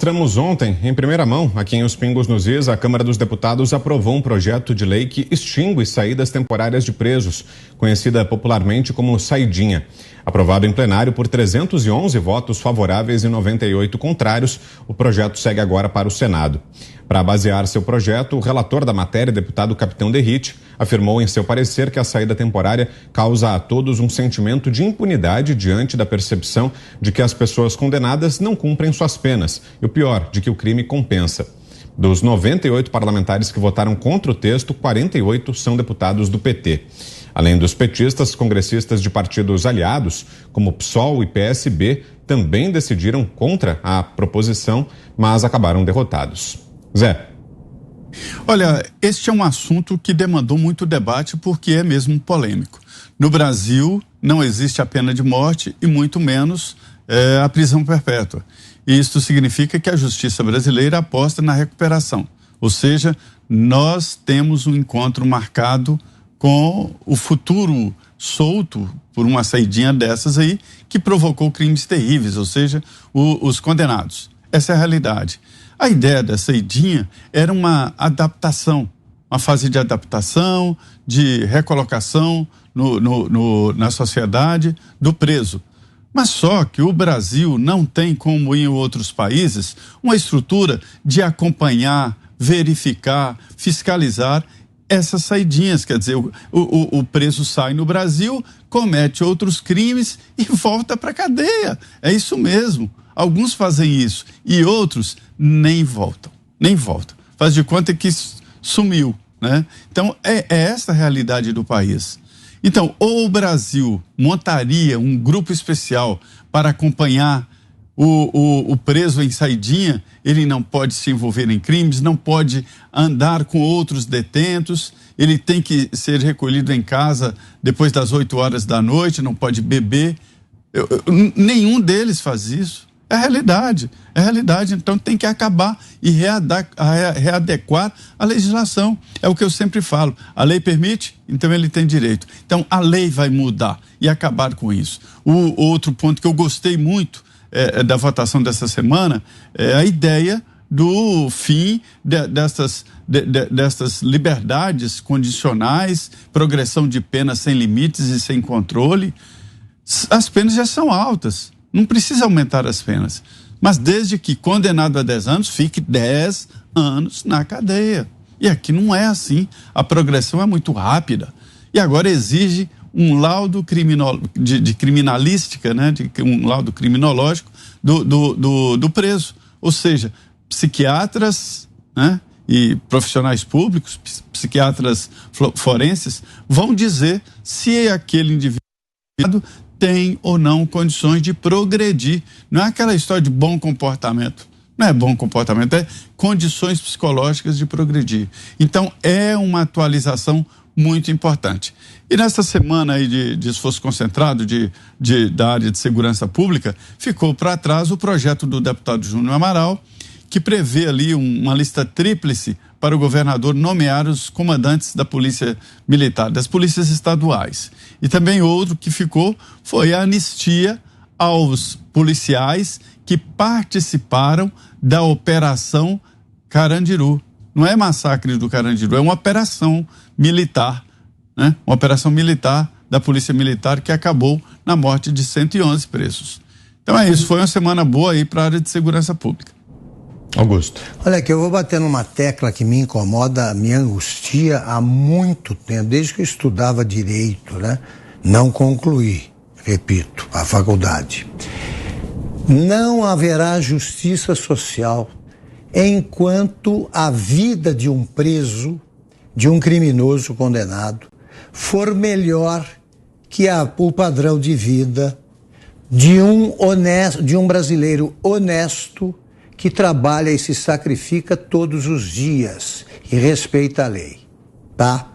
Mostramos ontem, em primeira mão, aqui em Os Pingos nos Is, a Câmara dos Deputados aprovou um projeto de lei que extingue saídas temporárias de presos, conhecida popularmente como saidinha. Aprovado em plenário por 311 votos favoráveis e 98 contrários, o projeto segue agora para o Senado. Para basear seu projeto, o relator da matéria, deputado Capitão Derrite, afirmou em seu parecer que a saída temporária causa a todos um sentimento de impunidade diante da percepção de que as pessoas condenadas não cumprem suas penas e, o pior, de que o crime compensa. Dos 98 parlamentares que votaram contra o texto, 48 são deputados do PT. Além dos petistas, congressistas de partidos aliados, como PSOL e PSB, também decidiram contra a proposição, mas acabaram derrotados. Zé. Olha, este é um assunto que demandou muito debate porque é mesmo polêmico. No Brasil, não existe a pena de morte e muito menos a prisão perpétua. Isto significa que a justiça brasileira aposta na recuperação. Ou seja, nós temos um encontro marcado com o futuro solto por uma saidinha dessas aí que provocou crimes terríveis, ou seja, os condenados. Essa é a realidade. A ideia da saidinha era uma adaptação, uma fase de adaptação, de recolocação na sociedade do preso. Mas só que o Brasil não tem, como em outros países, uma estrutura de acompanhar, verificar, fiscalizar essas saidinhas. Quer dizer, o preso sai no Brasil, comete outros crimes e volta para a cadeia. É isso mesmo. Alguns fazem isso e outros nem voltam. Faz de conta que sumiu, né? Então, é essa a realidade do país. Então, ou o Brasil montaria um grupo especial para acompanhar o preso em saidinha, ele não pode se envolver em crimes, não pode andar com outros detentos, ele tem que ser recolhido em casa depois das 8 horas da noite, não pode beber. Nenhum deles faz isso. É a realidade. Então tem que acabar e readequar a legislação. É o que eu sempre falo. A lei permite, então ele tem direito. Então a lei vai mudar e acabar com isso. O outro ponto que eu gostei muito da votação dessa semana é a ideia do fim dessas liberdades condicionais, progressão de penas sem limites e sem controle. As penas já são altas. Não precisa aumentar as penas, mas desde que condenado a 10 anos, fique 10 anos na cadeia. E aqui não é assim, a progressão é muito rápida. E agora exige um laudo de criminalística, né? Um laudo criminológico do preso. Ou seja, psiquiatras, né? E profissionais públicos, psiquiatras forenses, vão dizer se aquele indivíduo tem ou não condições de progredir. Não é aquela história de bom comportamento. Não é bom comportamento, é condições psicológicas de progredir. Então, é uma atualização muito importante. E nessa semana aí de esforço concentrado da área de segurança pública, ficou para trás o projeto do deputado Júnior Amaral, que prevê ali uma lista tríplice para o governador nomear os comandantes da polícia militar, das polícias estaduais. E também outro que ficou foi a anistia aos policiais que participaram da Operação Carandiru. Não é massacre do Carandiru, é uma operação militar, né? Uma operação militar da Polícia Militar que acabou na morte de 111 presos. Então é isso, foi uma semana boa aí para a área de segurança pública. Augusto. Olha aqui, eu vou bater numa tecla que me incomoda, me angustia há muito tempo, desde que eu estudava direito, né? Não concluí, repito, a faculdade. Não haverá justiça social enquanto a vida de um preso, de um criminoso condenado, for melhor que o padrão de vida de um brasileiro honesto que trabalha e se sacrifica todos os dias e respeita a lei, tá?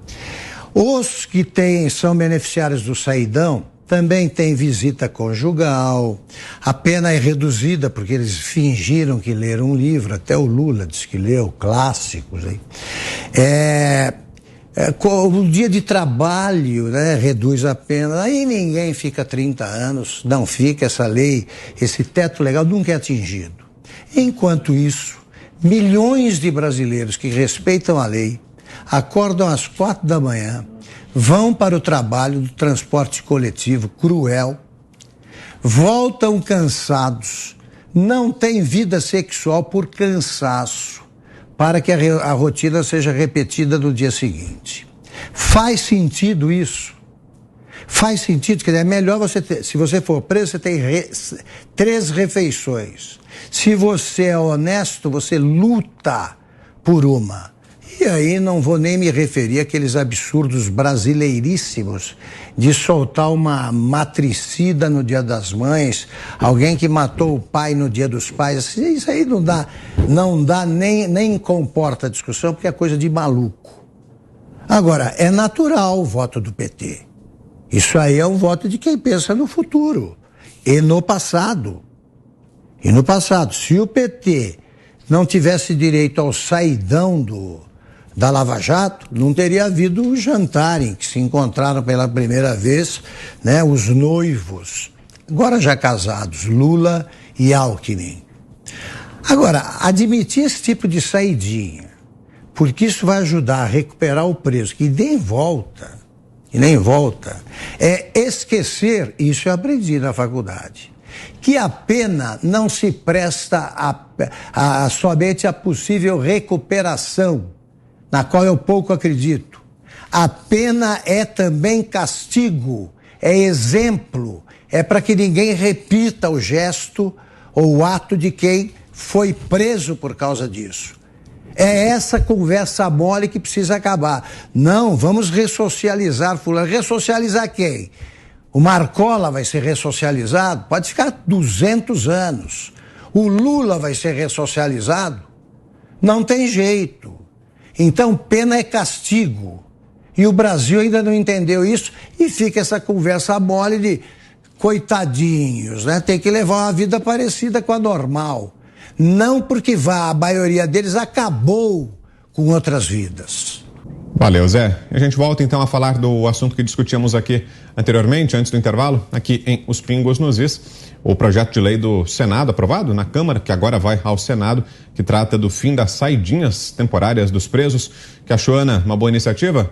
Os que são beneficiários do saidão também têm visita conjugal, a pena é reduzida porque eles fingiram que leram um livro, até o Lula disse que leu clássicos aí. O dia de trabalho, né, reduz a pena, aí ninguém fica 30 anos, não fica, essa lei, esse teto legal nunca é atingido. Enquanto isso, milhões de brasileiros que respeitam a lei acordam às 4 da manhã, vão para o trabalho do transporte coletivo cruel, voltam cansados, não têm vida sexual por cansaço, para que a rotina seja repetida no dia seguinte. Faz sentido isso? Faz sentido, quer dizer, é melhor você ter, se você for preso, você tem 3 refeições. Se você é honesto, você luta por uma. E aí não vou nem me referir àqueles absurdos brasileiríssimos de soltar uma matricida no Dia das Mães, alguém que matou o pai no Dia dos Pais. Isso aí não dá nem comporta a discussão, porque é coisa de maluco. Agora, é natural o voto do PT. Isso aí é um voto de quem pensa no futuro e no passado. E no passado, se o PT não tivesse direito ao saidão da Lava Jato, não teria havido o jantar em que se encontraram pela primeira vez, né, os noivos, agora já casados, Lula e Alckmin. Agora, admitir esse tipo de saidinha, porque isso vai ajudar a recuperar o preso, que nem volta, é esquecer, isso eu aprendi na faculdade, que a pena não se presta somente a possível recuperação, na qual eu pouco acredito. A pena é também castigo, é exemplo, é para que ninguém repita o gesto ou o ato de quem foi preso por causa disso. É essa conversa mole que precisa acabar. Não, vamos ressocializar fulano. Ressocializar quem? O Marcola vai ser ressocializado? Pode ficar 200 anos. O Lula vai ser ressocializado? Não tem jeito. Então, pena é castigo. E o Brasil ainda não entendeu isso e fica essa conversa mole de coitadinhos, né? Tem que levar uma vida parecida com a normal. Não porque a maioria deles acabou com outras vidas. Valeu, Zé. A gente volta então a falar do assunto que discutíamos aqui anteriormente, antes do intervalo, aqui em Os Pingos nos Is, o projeto de lei do Senado aprovado na Câmara, que agora vai ao Senado, que trata do fim das saidinhas temporárias dos presos. Que achou, Ana, uma boa iniciativa?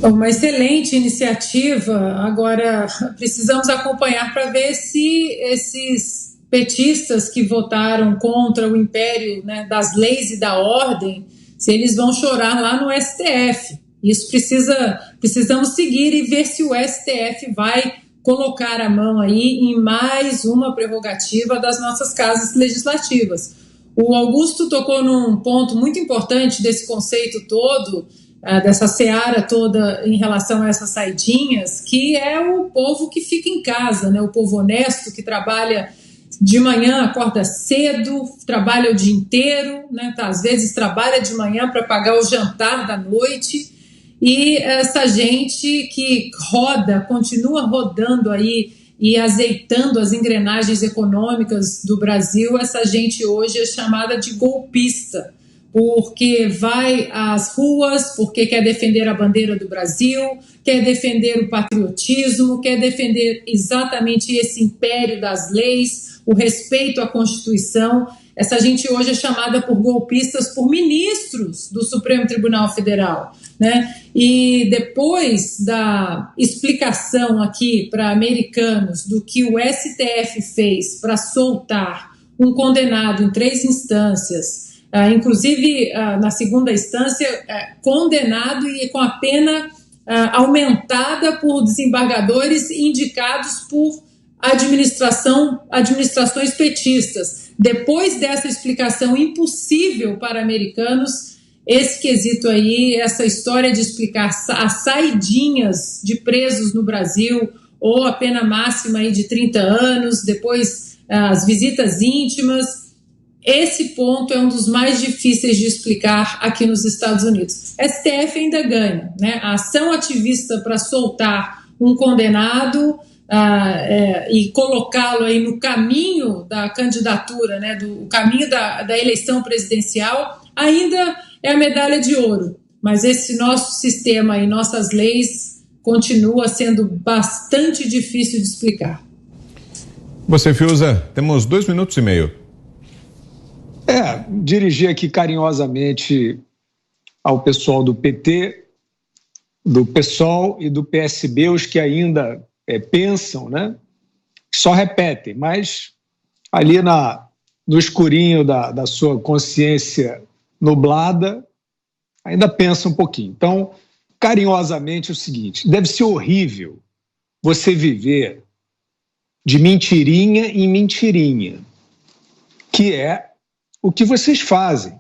Uma excelente iniciativa. Agora, precisamos acompanhar para ver se esses petistas que votaram contra o império, né, das leis e da ordem, se eles vão chorar lá no STF. Isso precisamos seguir e ver se o STF vai colocar a mão aí em mais uma prerrogativa das nossas casas legislativas. O Augusto tocou num ponto muito importante desse conceito todo, dessa seara toda em relação a essas saidinhas, que é o povo que fica em casa, né? O povo honesto que trabalha de manhã, acorda cedo, trabalha o dia inteiro, né? Às vezes trabalha de manhã para pagar o jantar da noite, e essa gente que continua rodando aí e azeitando as engrenagens econômicas do Brasil, essa gente hoje é chamada de golpista, porque vai às ruas, porque quer defender a bandeira do Brasil, quer defender o patriotismo, quer defender exatamente esse império das leis, o respeito à Constituição. Essa gente hoje é chamada por golpistas por ministros do Supremo Tribunal Federal, né? E depois da explicação aqui para americanos do que o STF fez para soltar um condenado em 3 instâncias, inclusive na segunda instância, condenado e com a pena aumentada por desembargadores indicados por administrações petistas. Depois dessa explicação impossível para americanos, esse quesito aí, essa história de explicar as saidinhas de presos no Brasil, ou a pena máxima aí de 30 anos, depois as visitas íntimas, esse ponto é um dos mais difíceis de explicar aqui nos Estados Unidos. STF ainda ganha, né? A ação ativista para soltar um condenado e colocá-lo aí no caminho da candidatura, né, do caminho da eleição presidencial, ainda é a medalha de ouro. Mas esse nosso sistema e nossas leis continua sendo bastante difícil de explicar. Você, Fiuza, temos 2 minutos e meio. Dirigir aqui carinhosamente ao pessoal do PT, do PSOL e do PSB, os que ainda pensam, né? Só repetem, mas ali no escurinho da sua consciência nublada, ainda pensa um pouquinho. Então, carinhosamente, é o seguinte: deve ser horrível você viver de mentirinha em mentirinha, que é o que vocês fazem.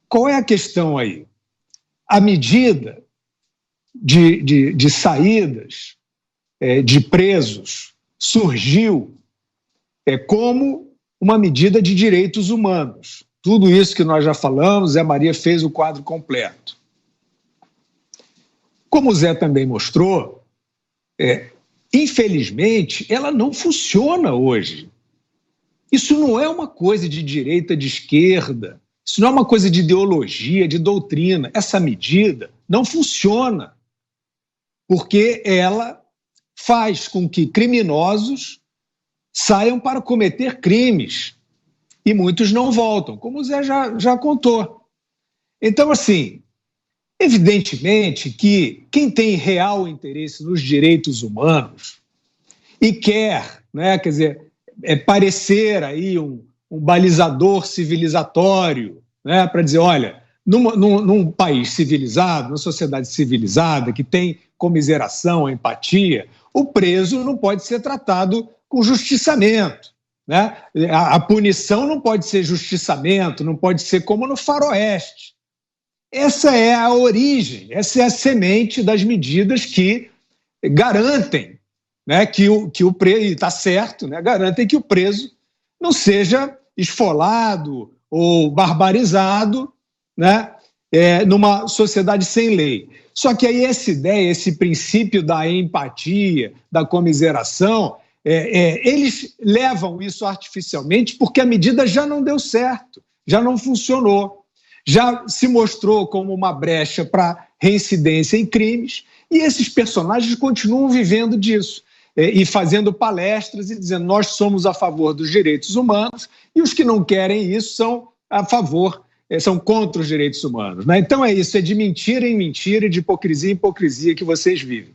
Qual é a questão aí? A medida de saídas de presos surgiu como uma medida de direitos humanos. Tudo isso que nós já falamos, Zé Maria fez o quadro completo. Como o Zé também mostrou, infelizmente, ela não funciona hoje. Isso não é uma coisa de direita, de esquerda, isso não é uma coisa de ideologia, de doutrina. Essa medida não funciona, porque ela faz com que criminosos saiam para cometer crimes e muitos não voltam, como o Zé já contou. Então, assim, evidentemente que quem tem real interesse nos direitos humanos e quer, né, quer dizer, parecer aí um balizador civilizatório, né, para dizer, olha, num país civilizado, numa sociedade civilizada, que tem comiseração, empatia, o preso não pode ser tratado com justiçamento, né? A punição não pode ser justiçamento, não pode ser como no faroeste. Essa é a origem, essa é a semente das medidas que garantem, né, que o preso, e está certo, né, garantem que o preso não seja esfolado ou barbarizado, né, numa sociedade sem lei. Só que aí essa ideia, esse princípio da empatia, da comiseração, eles levam isso artificialmente porque a medida já não deu certo, já não funcionou, já se mostrou como uma brecha para reincidência em crimes e esses personagens continuam vivendo disso e fazendo palestras e dizendo nós somos a favor dos direitos humanos e os que não querem isso são a favor, são contra os direitos humanos, né? Então é isso, é de mentira em mentira e de hipocrisia em hipocrisia que vocês vivem.